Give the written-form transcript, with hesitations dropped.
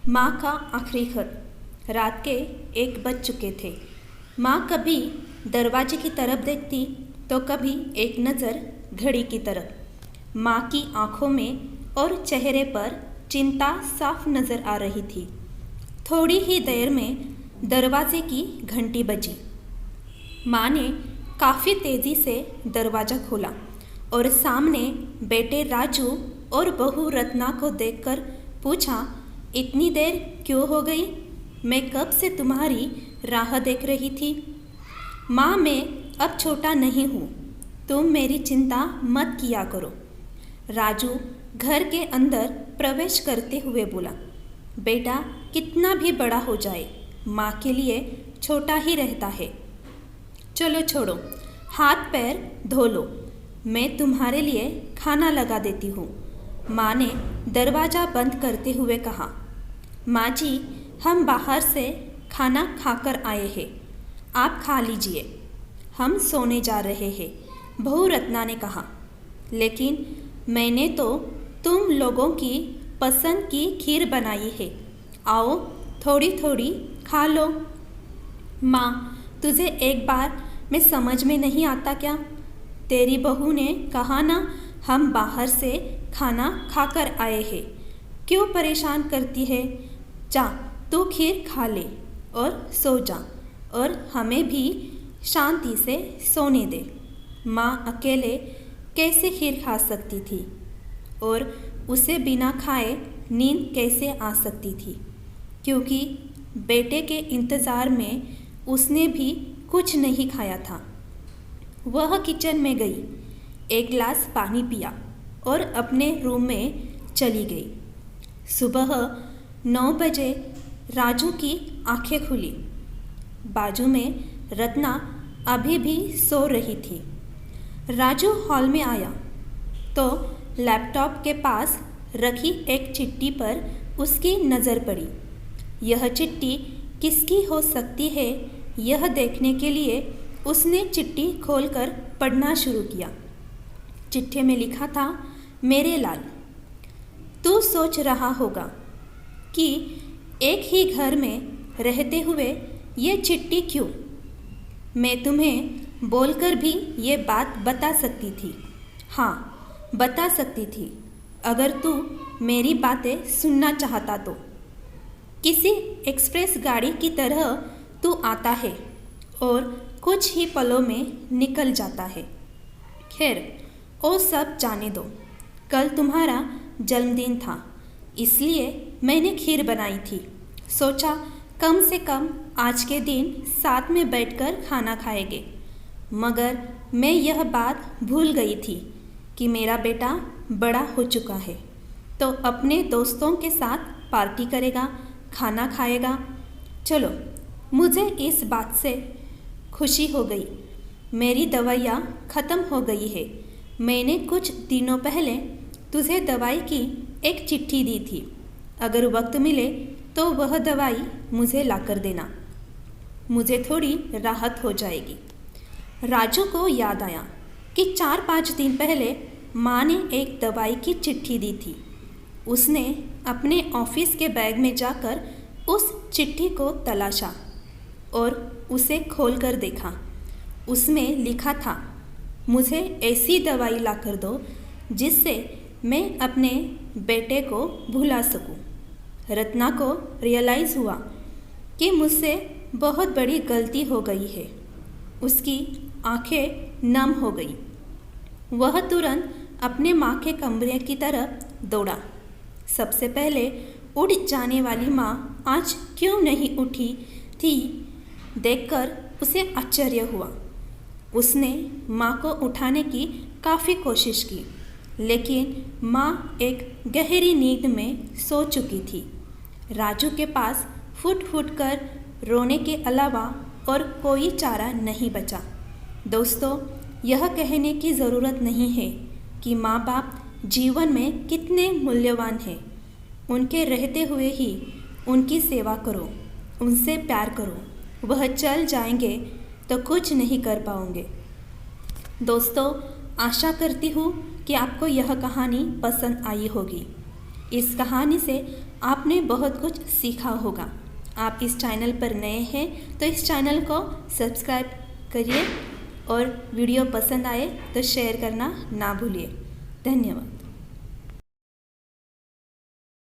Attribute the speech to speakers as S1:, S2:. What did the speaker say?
S1: माँ का आखिरी खत। रात के 1 बज चुके थे। माँ कभी दरवाजे की तरफ देखती तो कभी एक नज़र घड़ी की तरफ। माँ की आंखों में और चेहरे पर चिंता साफ नज़र आ रही थी। थोड़ी ही देर में दरवाजे की घंटी बजी। माँ ने काफ़ी तेज़ी से दरवाज़ा खोला और सामने बेटे राजू और बहू रत्ना को देखकर पूछा, इतनी देर क्यों हो गई? मैं कब से तुम्हारी राह देख रही थी। माँ, मैं अब छोटा नहीं हूँ, तुम मेरी चिंता मत किया करो। राजू घर के अंदर प्रवेश करते हुए बोला, बेटा कितना भी बड़ा हो जाए माँ के लिए छोटा ही रहता है। चलो छोड़ो, हाथ पैर धो लो, मैं तुम्हारे लिए खाना लगा देती हूँ। माँ ने दरवाज़ा बंद करते हुए कहा, माँ जी, हम बाहर से खाना खाकर आए हैं, आप खा लीजिए, हम सोने जा रहे हैं, बहू रत्ना ने कहा। लेकिन मैंने तो तुम लोगों की पसंद की खीर बनाई है, आओ थोड़ी थोड़ी खा लो। माँ, तुझे एक बार में समझ में नहीं आता क्या? तेरी बहू ने कहा ना, हम बाहर से खाना खाकर आए हैं, क्यों परेशान करती है? जा तू खीर खा ले और सो जा, और हमें भी शांति से सोने दे। माँ अकेले कैसे खीर खा सकती थी और उसे बिना खाए नींद कैसे आ सकती थी, क्योंकि बेटे के इंतज़ार में उसने भी कुछ नहीं खाया था। वह किचन में गई, एक गिलास पानी पिया और अपने रूम में चली गई। सुबह 9 बजे राजू की आंखें खुली। बाजू में रत्ना अभी भी सो रही थी। राजू हॉल में आया तो लैपटॉप के पास रखी एक चिट्ठी पर उसकी नज़र पड़ी। यह चिट्ठी किसकी हो सकती है, यह देखने के लिए उसने चिट्ठी खोलकर पढ़ना शुरू किया। चिट्ठी में लिखा था, मेरे लाल, तू सोच रहा होगा कि एक ही घर में रहते हुए ये चिट्ठी क्यों? मैं तुम्हें बोलकर भी ये बात बता सकती थी। हाँ, बता सकती थी, अगर तू मेरी बातें सुनना चाहता तो। किसी एक्सप्रेस गाड़ी की तरह तू आता है और कुछ ही पलों में निकल जाता है। खैर, वो सब जाने दो। कल तुम्हारा जन्मदिन था, इसलिए मैंने खीर बनाई थी। सोचा कम से कम आज के दिन साथ में बैठकर खाना खाएंगे। मगर मैं यह बात भूल गई थी कि मेरा बेटा बड़ा हो चुका है, तो अपने दोस्तों के साथ पार्टी करेगा, खाना खाएगा। चलो, मुझे इस बात से खुशी हो गई। मेरी दवाइयाँ ख़त्म हो गई है। मैंने कुछ दिनों पहले तुझे दवाई की एक चिट्ठी दी थी, अगर वक्त मिले तो वह दवाई मुझे लाकर देना, मुझे थोड़ी राहत हो जाएगी। राजू को याद आया कि 4-5 दिन पहले माँ ने एक दवाई की चिट्ठी दी थी। उसने अपने ऑफिस के बैग में जाकर उस चिट्ठी को तलाशा और उसे खोलकर देखा। उसमें लिखा था, मुझे ऐसी दवाई लाकर दो जिससे मैं अपने बेटे को भुला सकूं। रत्ना को रियलाइज़ हुआ कि मुझसे बहुत बड़ी गलती हो गई है। उसकी आंखें नम हो गई। वह तुरंत अपने माँ के कमरे की तरफ दौड़ा। सबसे पहले उड़ जाने वाली माँ आज क्यों नहीं उठी थी, देखकर उसे आश्चर्य हुआ। उसने माँ को उठाने की काफ़ी कोशिश की, लेकिन माँ एक गहरी नींद में सो चुकी थी। राजू के पास फुट फुट कर रोने के अलावा और कोई चारा नहीं बचा। दोस्तों, यह कहने की ज़रूरत नहीं है कि माँ बाप जीवन में कितने मूल्यवान हैं। उनके रहते हुए ही उनकी सेवा करो, उनसे प्यार करो। वह चल जाएंगे तो कुछ नहीं कर पाओगे। दोस्तों, आशा करती हूँ कि आपको यह कहानी पसंद आई होगी। इस कहानी से आपने बहुत कुछ सीखा होगा। आप इस चैनल पर नए हैं तो इस चैनल को सब्सक्राइब करिए और वीडियो पसंद आए तो शेयर करना ना भूलिए। धन्यवाद।